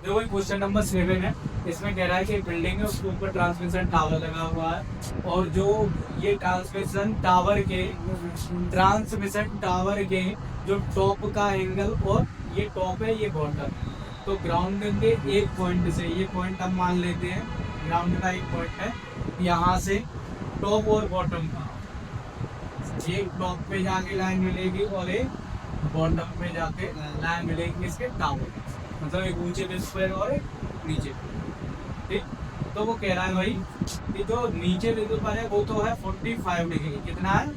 देखो question number 7 है। इसमें कह रहा है कि बिल्डिंग है उसके ऊपर ट्रांसमिशन टावर लगा हुआ है और जो ये ट्रांसमिशन टावर के जो टॉप का एंगल और ये टॉप है ये बॉटम है। तो ग्राउंड के एक पॉइंट से ये पॉइंट हम मान लेते हैं ग्राउंड का एक पॉइंट है यहाँ से टॉप और बॉटम का एक टॉप पे जाके लाइन मिलेगी और एक बॉटम पे जाके लाइन मिलेगी इसके टावर मतलब एक ऊंचे बेस पर और एक नीचे पे। ठीक। तो वो कह रहा है भाई कि जो नीचे बिंदु पर है वो तो है 45 डिग्री कितना है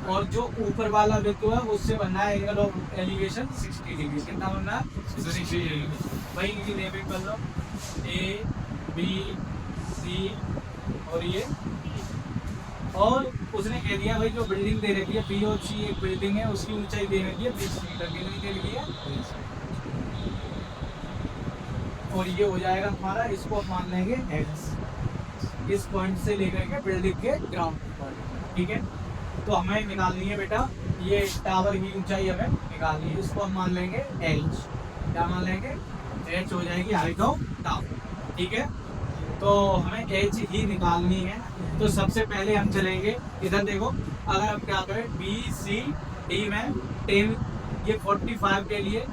और जो ऊपर वाला बिंदु है उससे बनना है एंगल ऑफ एलिवेशन 60 डिग्री कितना बनना है 60 डिग्री। भाई इनकी नेमिंग कर लो ए बी सी और ये और उसने कह दिया भाई जो बिल्डिंग दे रखी है बी और सी एक बिल्डिंग है उसकी ऊंचाई दे रखी है 20 मीटर कितनी दे रखी है और ये हो जाएगा हमारा इसको हम मान लेंगे एक्स इस पॉइंट से लेकर के बिल्डिंग के ग्राउंड पर। ठीक है। तो हमें निकालनी है बेटा ये टावर की ऊंचाई हमें निकालनी है इसको हम मान लेंगे एच क्या मान लेंगे एच हो जाएगी हाइट ऑफ टावर। ठीक है। तो हमें एच ही निकालनी है तो सबसे पहले हम चलेंगे इधर देखो अगर हम क्या करें बी सी डी में 10 ये 45 के लिए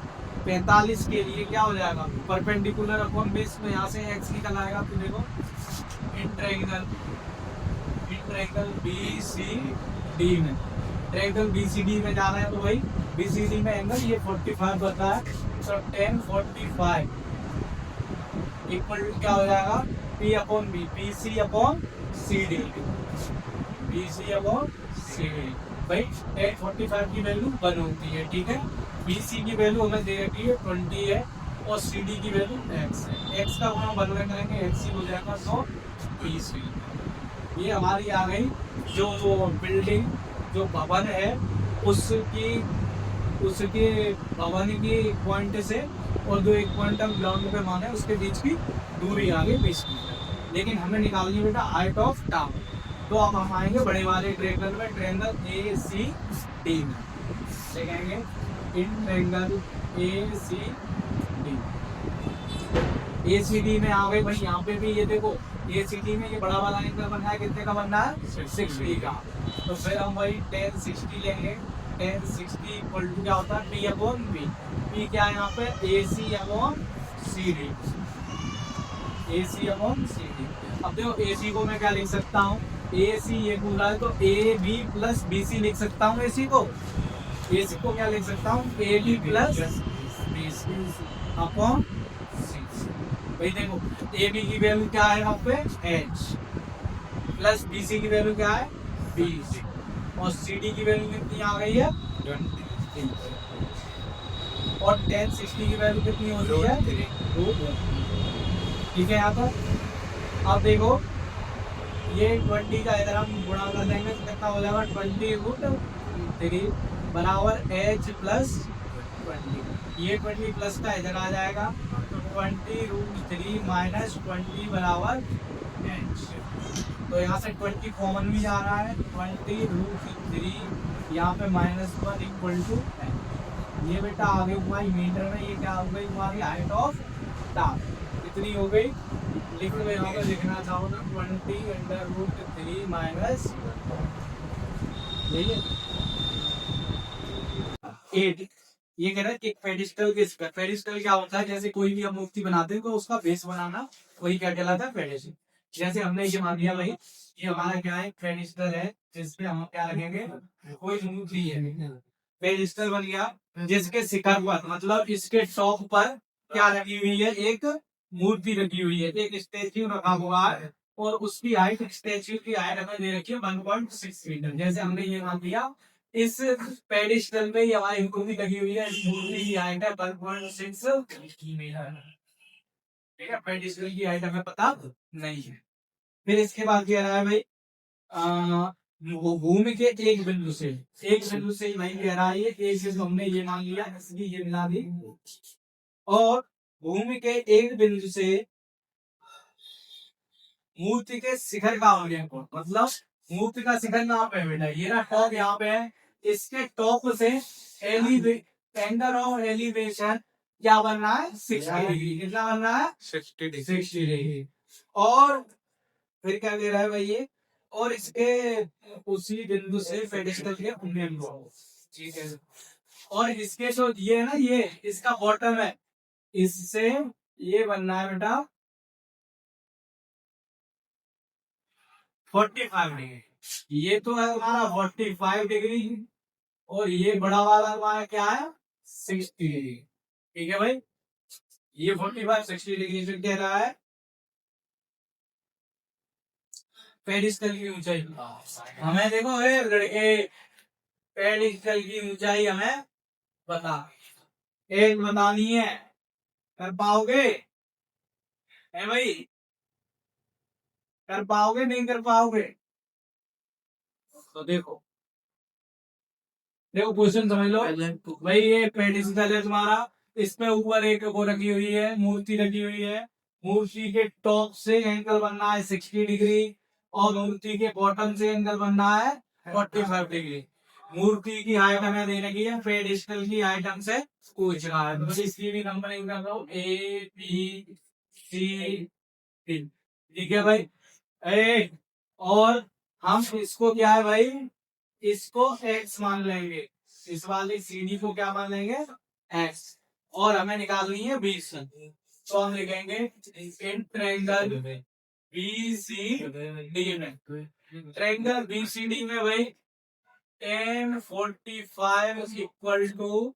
45 के लिए क्या हो जाएगा परपेंडिकुलर अपॉन बेस में यहाँ से एक्स निकल आएगा तो देखो इंट्रायंगल इंट्रायंगल बी सी डी में ट्रायंगल बी सी डी में जा रहे हैं तो भाई बी सी डी में एंगल ये 45 बता है तो 1045 इक्वल टू क्या हो जाएगा P upon B P C upon C D P C upon C D. भाई 1045 की वैल्यू 1 होती है। ठीक है। बी सी की वैल्यू हमें दे रखी है 20 है और सी डी की वैल्यू एक्स है एक्स का हम 1 करेंगे एक्स सी हो जाएगा तो पी सी ये हमारी आ गई जो बिल्डिंग जो भवन है उसकी उसके भवन की पॉइंट से और जो एक पॉइंट हम ग्राउंड पे माने उसके बीच की दूरी आ गई 20 मीटर लेकिन हमें निकालनी बेटा हाइट ऑफ टावर। तो अब हम आएंगे बड़े वाले ट्रायंगल में ट्रायंगल ए सी डी में देखेंगे in triangle A C D A C D में आ गए भाई यहाँ पे भी ये देखो ए सी डी में ये बड़ा वाला एंगल बनना है कितने का बनना है 60 का। तो फिर हम वही 1060 लेंगे 1060 इक्वल टू क्या होता है पी अपॉन बी पी क्या है यहाँ पे A C upon C D A C upon C D. अब देखो ए सी को मैं क्या लिख सकता हूँ ए सी ये बोल रहा है तो A B plus B C लिख सकता हूँ ए सी को क्या लिख सकता हूँ A B plus B C upon भाई देखो ए बी की वैल्यू क्या है यहाँ पे एच प्लस बी सी की वैल्यू क्या है बी और सी डी की वैल्यू कितनी आ गई है 20 और 1060 की वैल्यू कितनी होती है 2। ठीक है यहाँ पर अब देखो ये 20 का इधर हम गुणा कर देंगे तो कितना हो जाएगा 20√3 बराबर एच प्लस 20 ये 20 प्लस का इधर आ जाएगा 20√3 माइनस 20 बराबर एच। तो यहाँ से 20 कॉमन भी जा रहा है 20√3 यहाँ पे -1 इक्वल टू ये बेटा आगे हुआ मीटर में ये क्या हो गई हमारी हाइट ऑफ टावर कितनी हो गई लिख लो यहाँ पे लिखना चाहो ना 20√3 माइनस यही है 8। ये कह रहा है कि पेडिस्टल क्या होता है जैसे कोई भी हम मूर्ति बनाते हैं तो उसका बेस बनाना वही क्या कहलाता है पेडिस्टल। जैसे हमने ये मान लिया भाई ये हमारा क्या है पेडिस्टल है जिसपे हम क्या रखेंगे कोई मूर्ति है पेडिस्टल बन गया जिसके शिखर पर मतलब इसके टॉप पर क्या रखी हुई है एक मूर्ति रखी हुई है एक स्टेच्यू रखा हुआ है और उसकी हाइट स्टेच्यू की हाइट हमें दे रखी है 1.6 मीटर। जैसे हमने ये मान लिया इस पेडिस्टल में हमारी मूर्ति लगी हुई है मूर्ति की हाइट है 1.6 मीटर। ठीक है पेडिस्टल की हाइट हमें पता नहीं है। फिर इसके बाद क्या रहा है भाई भूमि के एक बिंदु से ही नहीं कह रहा है ये एक से हमने ये मान लिया इसकी ये मिला दी और भूमि के एक बिंदु से मूर्ति के शिखर का अवलोकन मतलब मूर्ति का शिखर यहाँ पे है बेटा ये ना टॉप यहाँ पे है इसके टॉप से एंगल ऑफ एलिवेशन क्या बनना है 60 डिग्री। कितना बनना है 60 डिग्री। और फिर क्या दे रहा है भाई ये, और इसके उसी बिंदु से पेडिस्टल के उन्नयन को, ठीक है। और इसके जो ये है ना, ये इसका बॉटम है, इससे ये बनना है बेटा 45 डिग्री। ये तो है हमारा 45 डिग्री, और ये बड़ा वाला हमारा क्या है 60 डिग्री। ठीक है भाई, ये 45 60 डिग्री से कह रहा है पेडिस्टल की ऊंचाई। हमें देखो अरे लड़के, पेडिस्टल की ऊंचाई हमें बता, एक बतानी है, कर पाओगे है भाई, कर पाओगे नहीं कर पाओगे? तो देखो, देखो क्वेश्चन समझ लो भाई, ये पेडिस्टल है तुम्हारा, इसमें ऊपर एक वो रखी हुई है, मूर्ति रखी हुई है, मूर्ति के टॉप से एंगल बनना है 60 डिग्री, और मूर्ति के बॉटम से एंगल बनना है 45 डिग्री। मूर्ति की हाइट हमें दे रखी है, पेडिस्टल की हाइट हमसे पूछ रहा है, तो इसकी भी नंबरिंग कर लो ए बी सी डी। ठीक है भाई, ए, और हम इसको क्या है भाई, इसको x मान लेंगे, इस वाली सीडी को क्या मान लेंगे x, और हमें निकालनी है 20। तो हम लिखेंगे इन ट्रायंगल बीसीडी में, ट्रायंगल बीसीडी में भाई tan 45 equal to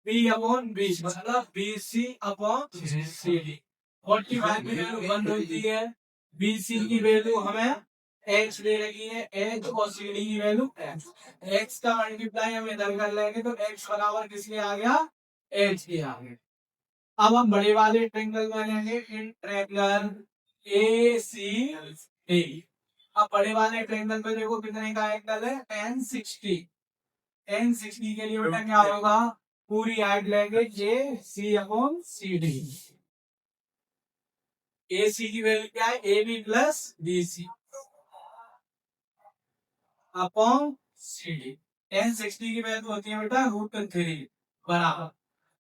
B upon B, मतलब बीसी अपॉन सी डी। 45 की वैल्यू 1 होती है, बीसी की वैल्यू हमें x दे रखी है, h, और सी डी की वैल्यू x का मल्टीप्लाई हम इधर कर लेंगे, तो x बराबर किसके आ गया h के आ गया। अब हम बड़े वाले ट्रायंगल बनेंगे इन ट्रायंगल ए सी डी। अब बड़े वाले ट्रायंगल में देखो कितने का एंगल है tan 60। tan 60 के लिए बेटा क्या होगा, पूरी हाइट लेंगे जे सी अपॉन सी डी। ए सी की वैल्यू क्या है A B plus B C upon C D. tan 60 की वैल्यू होती है बेटा √3 बराबर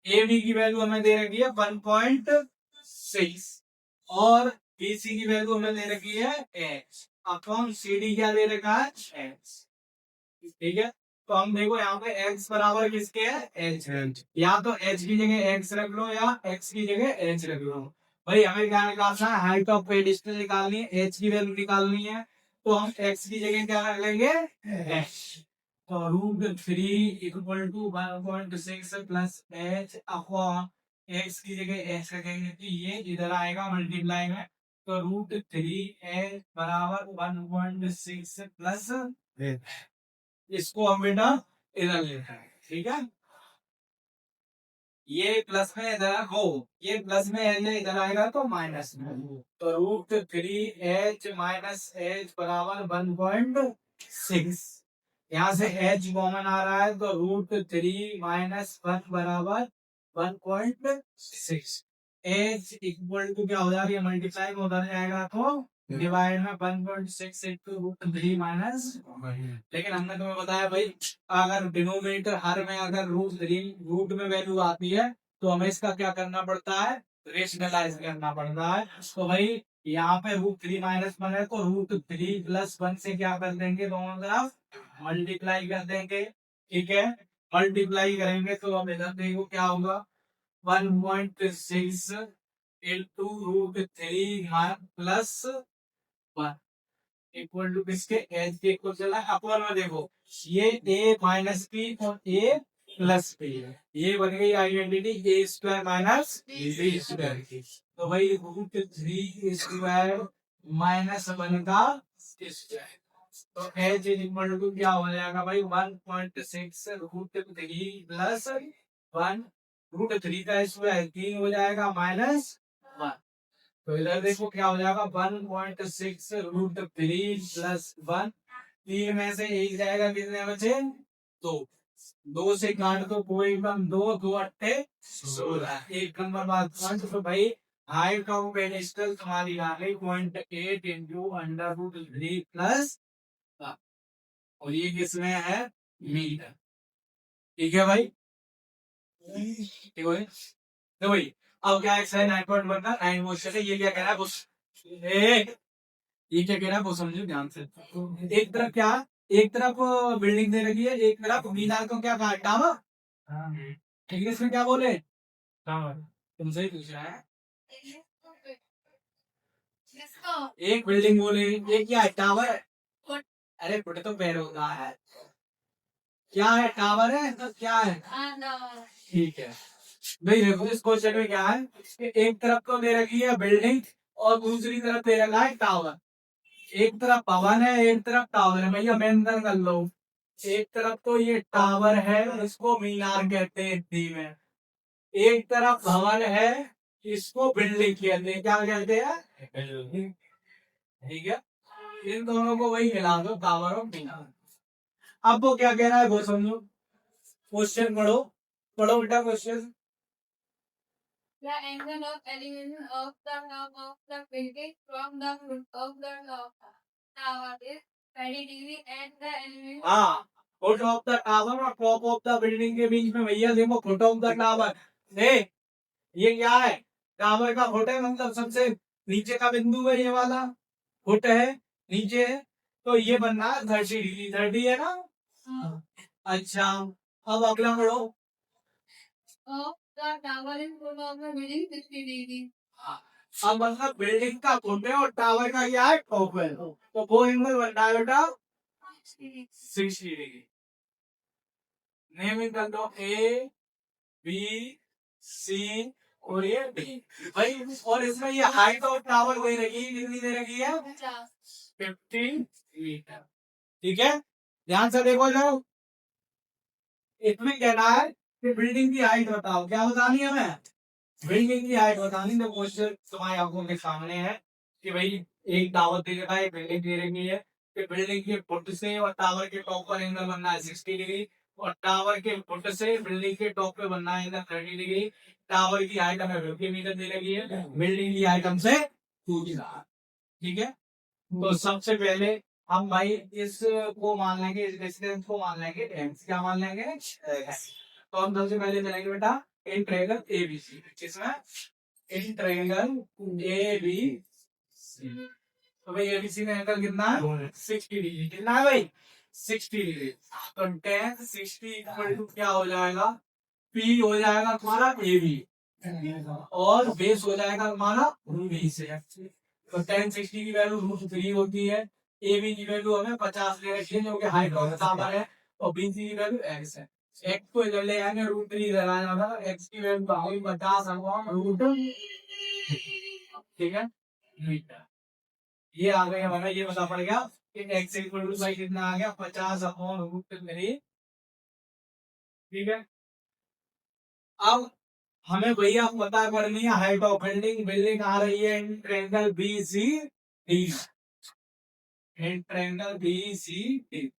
ए बी की वैल्यू हमें दे रखी है 1.6, और बी सी की वैल्यू हमें दे रखी है h, अपॉन सी डी क्या दे रखा है h। ठीक है, तो हम देखो यहाँ पे x बराबर किसके है h, या तो h की जगह x रख लो या x की जगह h रख लो। भाई हमें क्या निकालना है, हाइट ऑफ पेडिस्टल निकालनी है, h की वैल्यू निकालनी है, तो हम x की जगह क्या रख लेंगे h। तो √3 equal to 1.6 plus h upon x की जगह h रखेंगे, तो ये इधर आएगा मल्टीप्लाई में, तो √3 h बराबर 1.6 प्लस, इसको हम बेटा इधर लेते हैं। ठीक है, ये प्लस में इधर हो, ये प्लस में है, इधर आएगा तो माइनस में, तो √3 h माइनस h बराबर 1.6। यहाँ से h कॉमन आ रहा है, तो √3 माइनस 1 बराबर 1.6। h इक्वल टू क्या हो जाएगा, मल्टीप्लाई में उधर जाएगा तो डिवाइड में 1.6 इंटू √3 माइनस। लेकिन हमने तुम्हें बताया भाई, अगर डिनोमिनेटर हर में अगर रूट में वैल्यू आती है, तो हमें इसका क्या करना पड़ता है, रेशनलाइज करना पड़ता है। तो भाई यहाँ पे √3 माइनस 1 है, तो √3 प्लस 1 से क्या कर देंगे, दोनों तरफ मल्टीप्लाई कर देंगे। ठीक है, मल्टीप्लाई करेंगे तो अब इधर देखो क्या होगा, 1.6 इंटू √3 प्लस 1 इक्वल टू किसके एच के इक्वल चला है, अपर में देखो ये a माइनस पी और a प्लस पी, ये बन गई identity a square minus B square की। तो भाई √3 स्क्वायर माइनस 1 का स्क्वायर, तो एच इक्वल टू क्या हो जाएगा भाई 1.6 √3 प्लस 1, √3 का स्क्वायर 3 हो जाएगा माइनस 1। तो इधर देखो क्या हो जाएगा 1.6 √3 प्लस 1, 3 में से एक जाएगा, कितने बचे 2, 2 से काट दो कोई कम, 2 2 अट्ठे 16, एक नंबर बात। तो भाई हाइट ऑफ पेडिस्टल तुम्हारी आ गई 0.8 इंटू √3 प्लस, और ये किसमें है मीटर। ठीक है भाई, ठीक है। तो वही अब क्या है 9.1 का 9 क्वेश्चन है। ये क्या कह रहा है ये क्या कह रहा है वो समझो ध्यान से। एक तरफ क्या है, एक तरफ बिल्डिंग दे रखी है, एक तरफ मीनार को क्या कहा टावर। ठीक है, इसमें क्या बोले टावर। तुमसे ही पूछ रहा है। एक बिल्डिंग बोले, एक क्या है टावर। अरे फुट तो पैर होता है, क्या है टावर है तो क्या है। ठीक है भाई, देखो इस क्वेश्चन में क्या है कि एक तरफ तो दे रखी है बिल्डिंग और दूसरी तरफ दे रखा है टावर। एक तरफ भवन है, एक तरफ टावर है। भैया मेंशन कर लो, एक तरफ तो ये टावर है, इसको मीनार कहते हैं हिंदी में। एक तरफ भवन है, इसको बिल्डिंग कहते हैं, क्या कहते हैं। ठीक है, इन दोनों को वही मिला दो, टावर और मीनार। अब वो क्या कह रहा है वो समझो। क्वेश्चन पढ़ो, पढ़ो बेटा question. The angle of elevation of the top of the building from the foot of the tower is 30 degree and the elevation हाँ, फुट ऑफ द टावर और टॉप ऑफ द बिल्डिंग के बीच में भैया देखो foot of the tower है। ये क्या है, टावर का फुट है, मतलब सबसे नीचे का बिंदु है ये वाला, फुट है नीचे है। तो ये बनना है 30 डिग्री, 30 है ना। अच्छा, अब अगला पढ़ो। of the tower is foot of the building 60 degree. अब मतलब बिल्डिंग का फुट है और टावर का क्या है टॉप है, तो वो एंगल बनता है बेटा 60 डिग्री। नेम कर दो ए बी सी और ये डी भाई। और इसमें ये हाइट ऑफ टावर वही रखी, कितनी दे रखी है 50 मीटर। ठीक है, ध्यान से देखो जरा। इसमें कहना है कि बिल्डिंग की हाइट बताओ, क्या बतानी है हमें, बिल्डिंग की हाइट बतानी। तो क्वेश्चन तुम्हारी आंखों के सामने है कि भाई एक टावर दे रखा है, बिल्डिंग दे रखी है कि बिल्डिंग के फुट से और टावर के टॉप पर एंगल बनना है 60 डिग्री, और टावर के फुट से बिल्डिंग के टॉप पे बनना है एंगल 30 डिग्री। टावर की हाइट हमें 50 मीटर दे रखी है, बिल्डिंग की हाइट हमसे 2 मीटर। ठीक है, तो सबसे पहले हम भाई इस को मान लेंगे, इस डिस्टेंस को मान लेंगे x, क्या मान लेंगे तो हम सबसे पहले चलेंगे बेटा इन ट्रायंगल एबीसी। किसमें, इन ट्रायंगल एबीसी। तो भाई एबीसी का एंगल कितना है 60 डिग्री। कितना है भाई 60 डिग्री। तो tan 60 इक्वल टू क्या हो जाएगा, P हो जाएगा तुम्हारा AB और बेस हो जाएगा तुम्हारा बी से। तो tan 60 की वैल्यू √3 होती है। AB की वैल्यू हमें 50 ले रखी है जो कि हाइट ऑफ टावर है, और BC की वैल्यू x है। x को इधर ले आएंगे √3 इधर आ जाएगा, x की वैल्यू आ गई 50 ठीक है मीटर। ये आ गई हमारा, ये बता पड़ गया कि x इक्वल टू भाई कितना आ गया 50/√3। ठीक है, अब हमें भैया पता करनी है हाइट ऑफ बिल्डिंग। बिल्डिंग आ रही है in triangle B C D, in triangle B C D.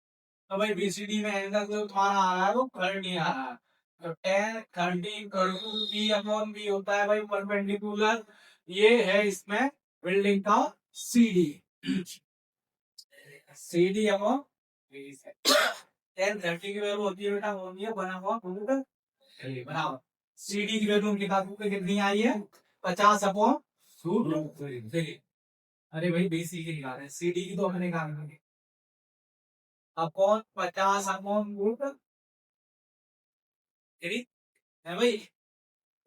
तो भाई बीसीडी में एंगल जो तुम्हारा आ रहा है वो 30 आ रहा है। तो tan 30 P/B होता है भाई परपेंडिकुलर। ये है इसमें बिल्डिंग का CD, CD अपॉन tan 30 की वैल्यू होती है बेटा, होती है 1/√3 बराबर। CD की वैल्यू निकाल सकते कितनी आई है 50/√3। अरे भाई BC की निकाल रहे हैं, CD की तो हमने निकाल अपॉन 50/√3 है भाई।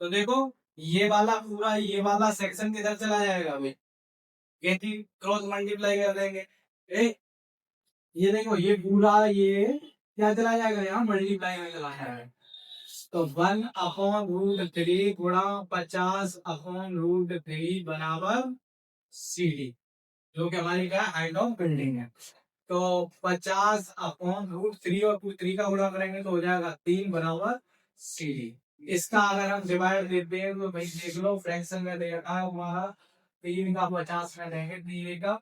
तो देखो ये वाला पूरा, ये वाला सेक्शन किधर चला जाएगा भाई, कहती क्रॉस मल्टीप्लाई कर देंगे। ए, ये देखो ये पूरा ये क्या चला जाएगा, यहाँ मल्टीप्लाई में चला जाएगा। तो 1/√3 गुणा 50/√3 बराबर CD, जो कि हमारी क्या हाइट ऑफ बिल्डिंग है। तो 50/√3 और 3 का गुणा करेंगे तो हो जाएगा 3 बराबर CD। इसका अगर हम डिवाइड देते हैं तो भाई देख लो फ्रैक्शन में दे रखा है हमारा 3 का 50 में देंगे, 3 का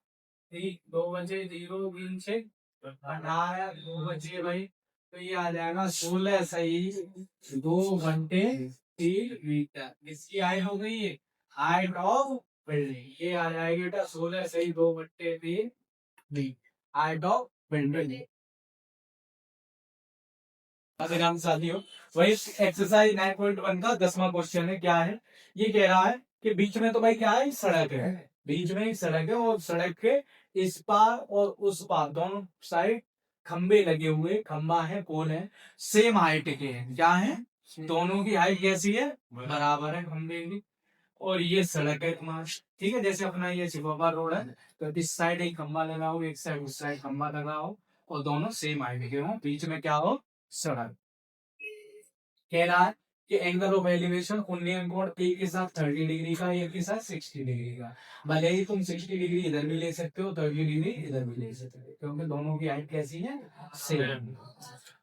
3 2 बचे 0 3 6 18 2 बचे भाई। तो ये आ जाएगा 16 सही 2 घंटे 3 मीटर। इसकी हाइट हो गई है हाइट ऑफ बिल्डिंग। ये आ जाएगी बेटा 16 सही 2/3 हाइट ऑफ बिल्डिंग। मेरे नाम साथियों, वही एक्सरसाइज 9.1 का 10वां क्वेश्चन है। क्या है ये? कह रहा है कि बीच में तो भाई क्या है, सड़क है, बीच में एक सड़क है और सड़क के इस पार और उस पार दोनों साइड खंबे लगे हुए, खंबा है, पोल है, सेम हाइट के हैं। क्या है? दोनों की हाइट कैसी है? बराबर है खंबे की। और ये सड़क है तुम्हारा, ठीक है, जैसे अपना ये सिफाबा रोड है, तो इस साइड एक खंबा लगा हो, एक साइड उस साइड खंबा लगा हो, और दोनों सेम हाइट के हो, बीच में क्या हो? सड़क। कह रहा है कि एंगल ऑफ एलिवेशन उन्नयन कोण ए के साथ 30 डिग्री का, ए के साथ 60 डिग्री का। भले ही तुम 60 डिग्री इधर भी ले सकते हो, 30 डिग्री इधर भी ले सकते हो, क्योंकि दोनों की हाइट कैसी है? सेम।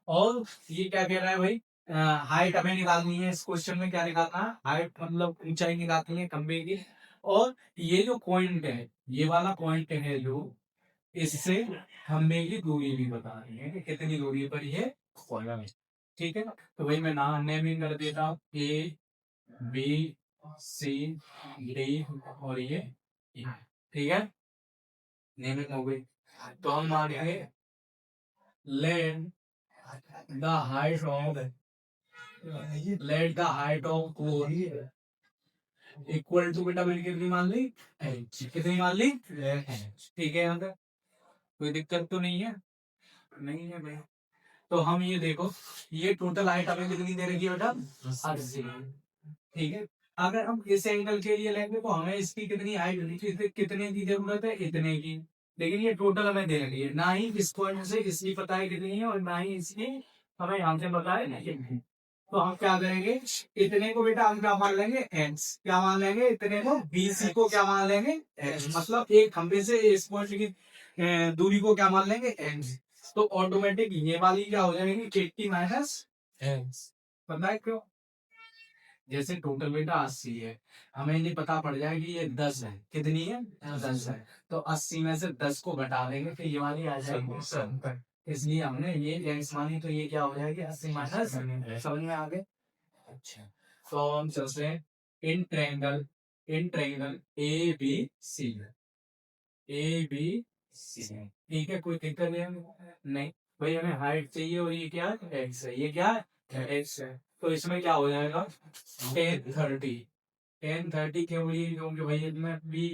और ये क्या कह रहा है भाई? हाइट हमें निकालनी है। इस क्वेश्चन में क्या निकालना है? हाइट मतलब ऊंचाई निकालनी है खंबे की। और ये जो पॉइंट है, ये वाला पॉइंट है जो, इससे खंबे की दूरी भी बतानी है कि कितनी दूरी पर ये खोलना है। ठीक है, तो भाई मैं नाम नेमिंग कर देता हूँ, ए बी सी डी और ये E। ठीक है, नेमिंग हो गई। तो हम मानेंगे let the height of, let the height of core equal to, बेटा मैंने कितनी मान ली? h। कितनी मान ली? h। ठीक है, यहाँ तक कोई दिक्कत तो नहीं है? नहीं है भाई। तो हम ये देखो, ये टोटल हाइट हमें कितनी दे रखी है बेटा? 80। ठीक है, अगर हम इस एंगल के लिए लेंगे तो हमें इसकी कितनी हाइट होनी चाहिए? कितने की जरूरत है? इतने की। लेकिन ये टोटल हमें दे रखी है, ना ही इस पॉइंट से इसकी पता है कितनी है, और ना ही इसकी हमें यहाँ से पता है नहीं। तो हम क्या करेंगे, इतने को बेटा हम क्या मान लेंगे? x। क्या मान लेंगे? इतने को BC को क्या मान लेंगे? x। मतलब एक खंबे से इस पॉइंट की दूरी को क्या मान लेंगे? x। तो ऑटोमेटिक ये वाली क्या हो जाएगी? 80 माइनस x। पता है क्यों? जैसे टोटल बेटा 80 है, हमें ये पता पड़ जाए कि ये 10 है। कितनी है? 10 है। तो 80 में से 10 को घटा देंगे, फिर ये वाली आ जाएगी 70। इसलिए हमने ये x मानी, तो ये क्या हो जाएगी? 80 माइनस। समझ में आ गए? अच्छा, तो हम चलते हैं in triangle, in triangle A B C, A B C. ठीक है, कोई दिक्कत नहीं है? नहीं भाई, हमें हाइट चाहिए और ये क्या है? एक्स है। ये क्या है? एक्स है। तो इसमें क्या हो जाएगा? 1030। 1030 क्यों लिए? क्योंकि भाई मैं भी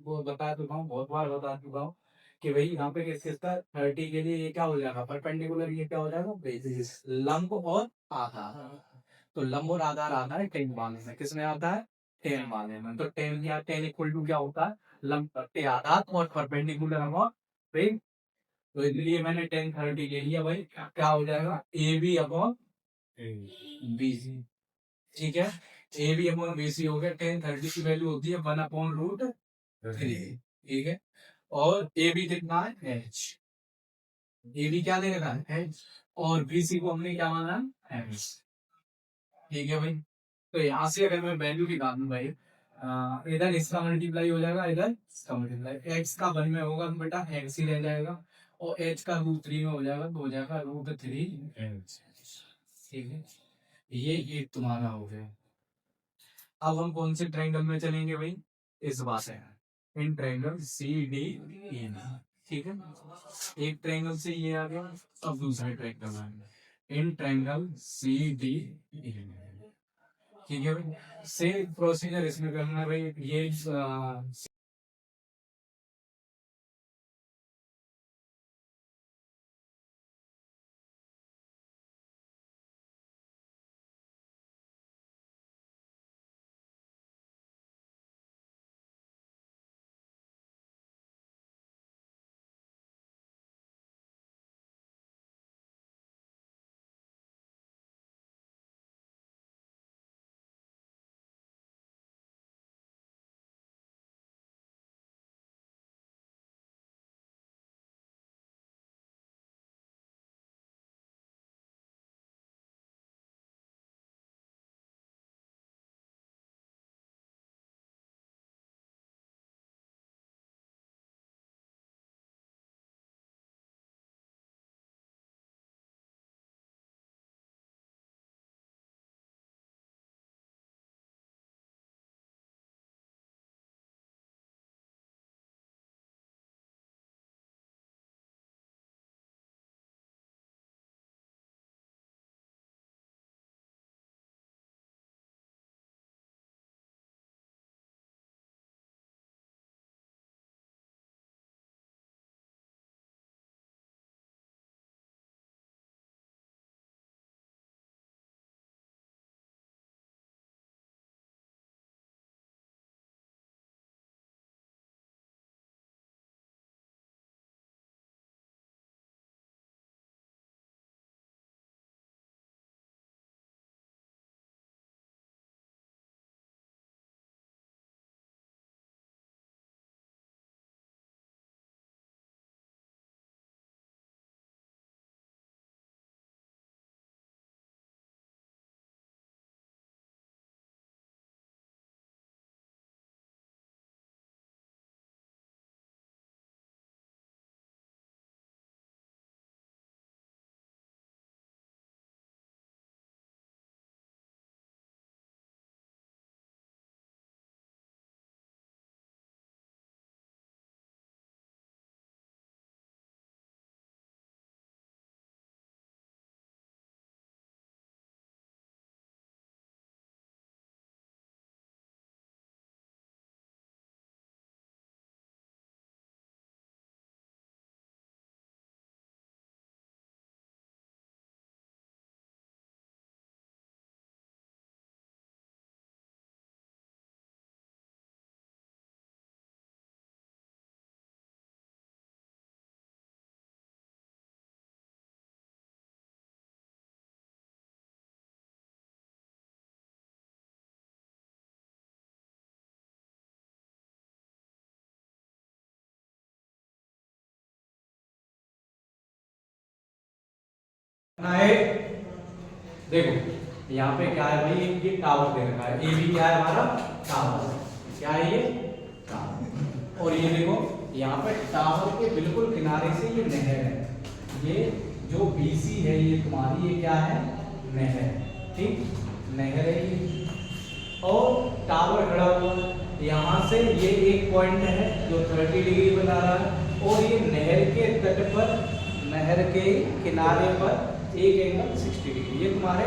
वो बता चुका हूँ, बहुत बार बता चुका हूँ कि भाई यहाँ पे किसका 30 के लिए ये क्या हो जाएगा? परपेंडिकुलर। ये क्या हो जाएगा? बेसिस, लंब और आधार। तो लंब और आधार आता है 10 मानने में। किसमें आता है? 10 मानने में। तो 10 या 10 इक्वल टू क्या होता है? लंब बट्टे आधार और परपेंडिकुलर अपॉन बेस। तो इसलिए मैंने 1030 ले लिया भाई। क्या हो जाएगा? A B upon B C. ठीक है, A B upon B C हो गया। 1030 की वैल्यू होती है 1/√3। ठीक है, और ए बी कितना है? एच। ए बी क्या दे रखा है? एच। और बी सी को हमने क्या माना? एच। ठीक है भाई, तो यहाँ से अगर मैं वैल्यू निकालूं भाई, इधर इसका मल्टीप्लाई हो जाएगा, इधर इसका मल्टीप्लाई। एक्स का 1 में होगा तो बेटा एक्स ही रह जाएगा, और एच का √3 में हो जाएगा तो हो जाएगा √3 ठीक है, ये तुम्हारा हो गया। अब हम कौन से ट्रायंगल में चलेंगे भाई? इस बात है, in triangle C D E. ठीक है, एक ट्रायंगल से ये आ गया, अब दूसरे ट्रायंगल में in triangle C D E. ठीक है भाई, सेम प्रोसीजर इसमें करना है भाई। ये है देखो यहाँ पे क्या है भाई, ये टावर दे रखा है, ए बी क्या है हमारा टावर, क्या है ये टावर। और ये देखो यहाँ पे टावर के बिल्कुल किनारे से ये नहर है, ये जो बीसी है ये तुम्हारी, ये क्या है नहर, ठीक नहर है ये। और टावर खड़ा हुआ यहाँ से, ये एक पॉइंट है जो 30 डिग्री बना रहा है, और ये नहर के तट पर, नहर के किनारे पर एक एंगल 60 डिग्री, ये तुम्हारे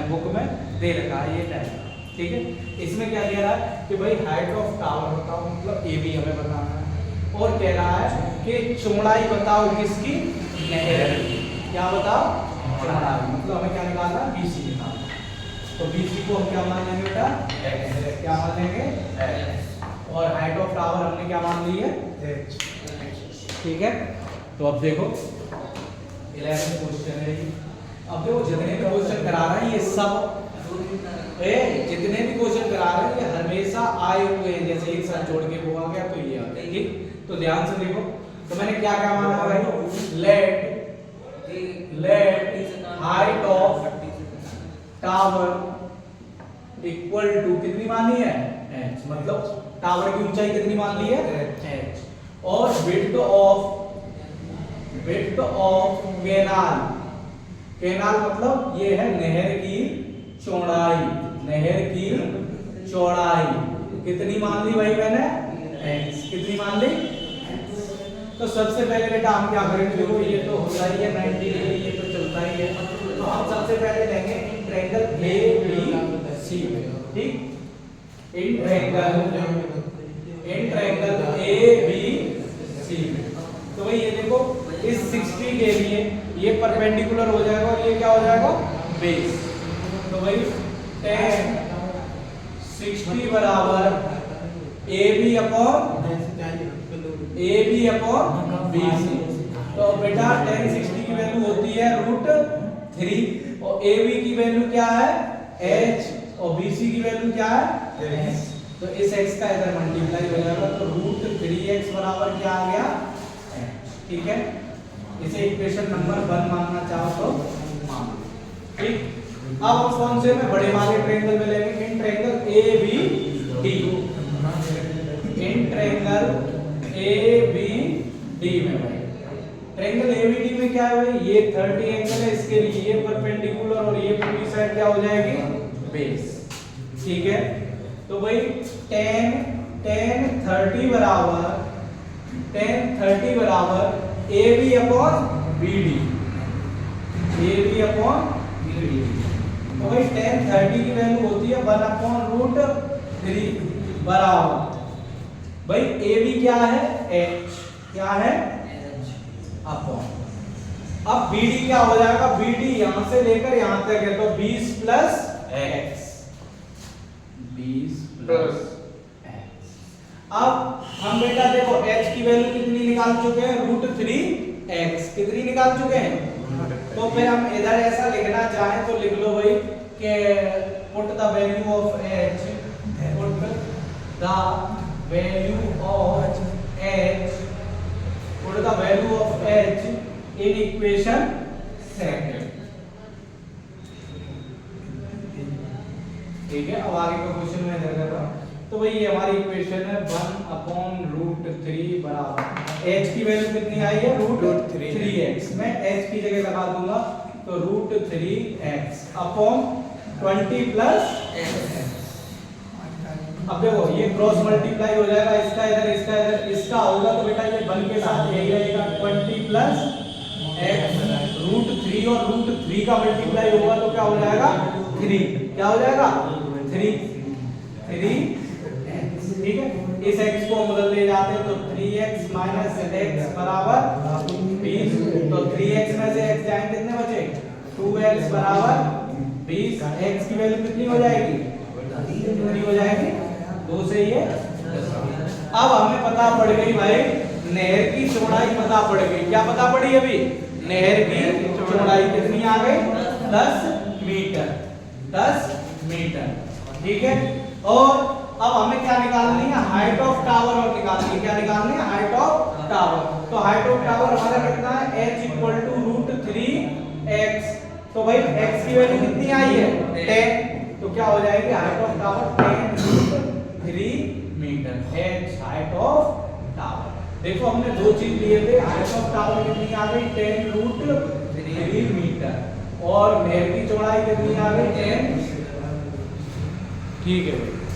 बुक में दे रखा है ये टाइप, ठीक है। इसमें क्या कह रहा है कि भाई हाइट ऑफ टावर बताओ, मतलब ए बी हमें बताना है, और कह रहा है कि चौड़ाई बताओ किसकी, नहर की, क्या बताओ चौड़ाई, मतलब हमें क्या निकालना है बीसी निकालना। तो बीसी को हम क्या मान लेंगे बेटा, x, क्या मान लेंगे x, और हाइट ऑफ टावर हमने क्या मान ली है h, ठीक है। तो अब देखो 11 क्वेश्चन है, अब देखो जितने भी क्वेश्चन करा रहे हैं ये सब जितने भी क्वेश्चन करा रहे हैं ये हमेशा आए हुए हैं, जैसे एक साथ जोड़ के वो आ गया तो ये आ गया, ठीक। तो ध्यान से देखो, तो मैंने क्या क्या माना है भाई, let height of tower equal to कितनी मानी है h, मतलब टावर की ऊंचाई कितनी मान ली है h, और विड्थ ऑफ कैनाल, कैनाल मतलब ये है नहर की चौड़ाई, नहर की चौड़ाई कितनी मान ली भाई मैंने x, कितनी मान ली। तो सबसे पहले बेटा हम क्या करेंगे, देखो ये तो होता ही है 90 डिग्री, ये तो चलता ही है, तो हम सबसे पहले लेंगे ट्रायंगल ABC, ठीक, इन ट्रायंगल ABC। तो भाई ये देखो इस 60 के लिए ये परपेंडिकुलर हो जाएगा और ये क्या हो जाएगा बेस। तो भाई tan 60 बराबर AB अपॉन BC। तो बेटा tan 60 की वैल्यू होती है √3, और AB की वैल्यू क्या है h, और BC की वैल्यू क्या है h। तो इस x का इधर मल्टीप्लाई हो जाएगा, तो √3x बराबर क्या आ गया h, ठीक है। इसे इक्वेशन नंबर 1 मानना चाहो तो मान लो, ठीक। अब हम कौन से में बड़े वाले ट्रायंगल में लेंगे, in triangle ABD, in triangle ABD में भाई, ट्रायंगल ABD में क्या है भाई, ये 30 एंगल है, इसके लिए ये परपेंडिकुलर और ये पूरी साइड क्या हो जाएगी बेस, ठीक है। तो भाई tan 30 बराबर AB अपॉन BD, तो भाई tan 30 की वैल्यू होती है 1/√3 बराबर भाई AB क्या है h, क्या है अपॉन, अब BD क्या हो जाएगा, BD यहां से लेकर यहां तक है, तो 20 प्लस x, अब हम बेटा देखो h की वैल्यू कितनी निकाल चुके हैं, √3x कितनी निकाल चुके हैं। तो फिर हम इधर ऐसा लिखना चाहें तो लिख लो भाई कि put the value of h, put the value of h in equation second, ठीक है। अब आगे का क्वेश्चन मैं इधर कर रहा हूं, तो भाई ये हमारी इक्वेशन है 1/√3 बराबर h की वैल्यू कितनी आई है √3x, मैं h की जगह लगा दूंगा तो √3x अपॉन 20 प्लस x। अब देखो ये क्रॉस मल्टीप्लाई हो जाएगा, इसका इधर इसका इधर इसका होगा, तो बेटा ये बन के साथ यही रहेगा 20 प्लस x, √3 और √3 का मल्टीप्लाई होगा तो क्या हो जाएगा 3, क्या हो जाएगा 3x, ठीक है। इस x को बदल ले जाते हैं तो 3x माइनस x बराबर 20, तो 3x में से x जाए कितने बचे 2x बराबर 20, x की वैल्यू कितनी हो जाएगी, कितनी हो जाएगी 2 से ये। अब हमें पता पड़ गई भाई नहर की चौड़ाई पता पड़ गई, क्या पता पड़ी अभी, नहर की चौड़ाई कितनी आ गई 10 मीटर, ठीक है। और अब हमें क्या निकालनी है, हाइट ऑफ टावर और निकालनी है, क्या निकालनी है हाइट ऑफ टावर। तो हाइट ऑफ टावर हमारा कितना है h = √3x तो भाई x की वैल्यू कितनी आई है 10, तो क्या हो जाएगी height of tower 10√3 metre, h height of tower. देखो हमने दो चीज लिए थे, हाइट ऑफ टावर कितनी आ गई 10√3 मीटर और नहर की चौड़ाई कितनी आ गई 10। ठीक है भाई।